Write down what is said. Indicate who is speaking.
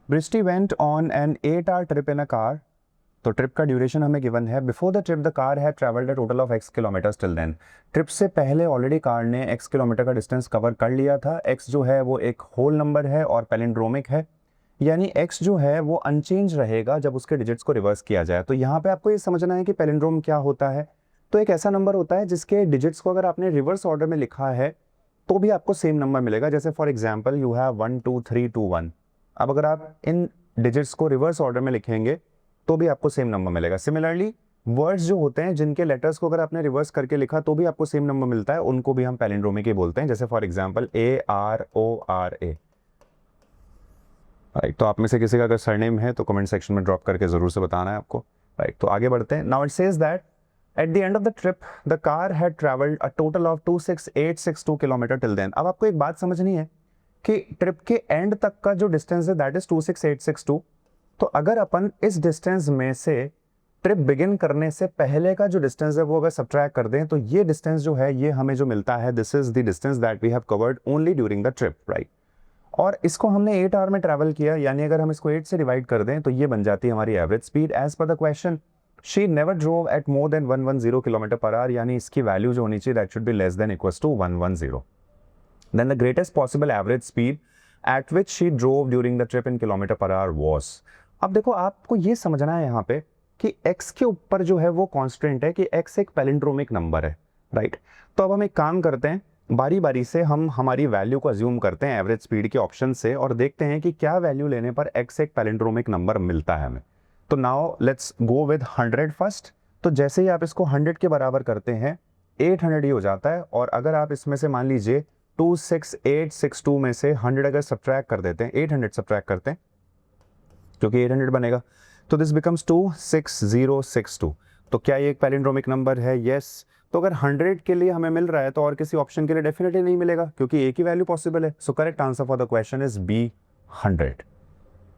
Speaker 1: Vrishti went on an 8 hour trip in a car. तो trip का duration हमें given है। Before the trip the car had travelled a total of x kilometres till then. Trip से पहले already car ने x kilometre का distance cover कर लिया था। x जो है वो एक होल नंबर है और पैलिंड्रोमिक है, यानी x जो है वो अनचेंज रहेगा जब उसके डिजिट्स को रिवर्स किया जाए। तो यहाँ पे आपको ये समझना है कि पैलिंड्रोम क्या होता है। तो एक ऐसा नंबर होता है जिसके डिजिट्स को अगर आपने रिवर्स ऑर्डर में लिखा है तो भी आपको सेम नंबर मिलेगा। जैसे फॉर एग्जाम्पल यू हैव 1 2 3 2 1। अब अगर आप इन डिजिट्स को रिवर्स ऑर्डर में लिखेंगे तो भी आपको सेम नंबर मिलेगा। सिमिलरली वर्ड्स जो होते हैं जिनके लेटर्स को अगर आपने रिवर्स करके लिखा तो भी आपको सेम नंबर मिलता है, उनको भी हम पैलिंड्रोमिक ही बोलते हैं। जैसे फॉर एग्जाम्पल ARORA। राइट, तो आप में से किसी का अगर सरनेम है तो कमेंट सेक्शन में ड्रॉप करके जरूर से बताना है आपको। राइट, तो आगे बढ़ते हैं। Now it says that at the end of the trip the car had travelled a total of 26862 kilometre till then. अब आपको एक बात समझनी है कि ट्रिप के एंड तक का जो डिस्टेंस है दैट इज 26862। तो अगर अपन इस डिस्टेंस में से ट्रिप बिगिन करने से पहले का जो डिस्टेंस है वो अगर सब्ट्रैक्ट कर दें तो ये डिस्टेंस जो है ये हमें जो मिलता है this is the distance that we have covered only during the trip. Right, और इसको हमने 8 आवर में ट्रैवल किया, यानी अगर हम इसको 8 से डिवाइड कर दें तो ये बन जाती है हमारी average speed. As per the question she never drove at more than 110 kilometre per hour, यानी इसकी वैल्यू जो होनी चाहिए that should be less than equals to 110। Then the greatest possible average speed at which she drove during the trip in kilometre per hour was. अब देखो आपको ये समझना है यहाँ पे कि x के ऊपर जो है वो कांस्टेंट है कि x एक पैलिंड्रोमिक नंबर है। राइट, तो अब हम एक काम करते हैं, बारी बारी से हम हमारी वैल्यू को अज्यूम करते हैं एवरेज स्पीड के ऑप्शन से और देखते हैं कि क्या वैल्यू लेने पर x एक पैलिंड्रोमिक नंबर मिलता है हमें। तो now let's go with 100 first. तो जैसे ही आप इसको 100 के बराबर करते हैं 800 ही हो जाता है, और अगर आप इसमें से मान लीजिए 26862 में से 100 अगर सब्ट्रैक्ट कर देते हैं, 800 सब्ट्रैक्ट करते हैं क्योंकि 800 बनेगा, तो दिस बिकम्स 26062। तो क्या ये एक पैलिंड्रोमिक नंबर है? यस। तो अगर 100 के लिए हमें मिल रहा है तो और किसी ऑप्शन के लिए डेफिनेटली नहीं मिलेगा क्योंकि एक ही वैल्यू पॉसिबल है। So correct answer for the question is B 100।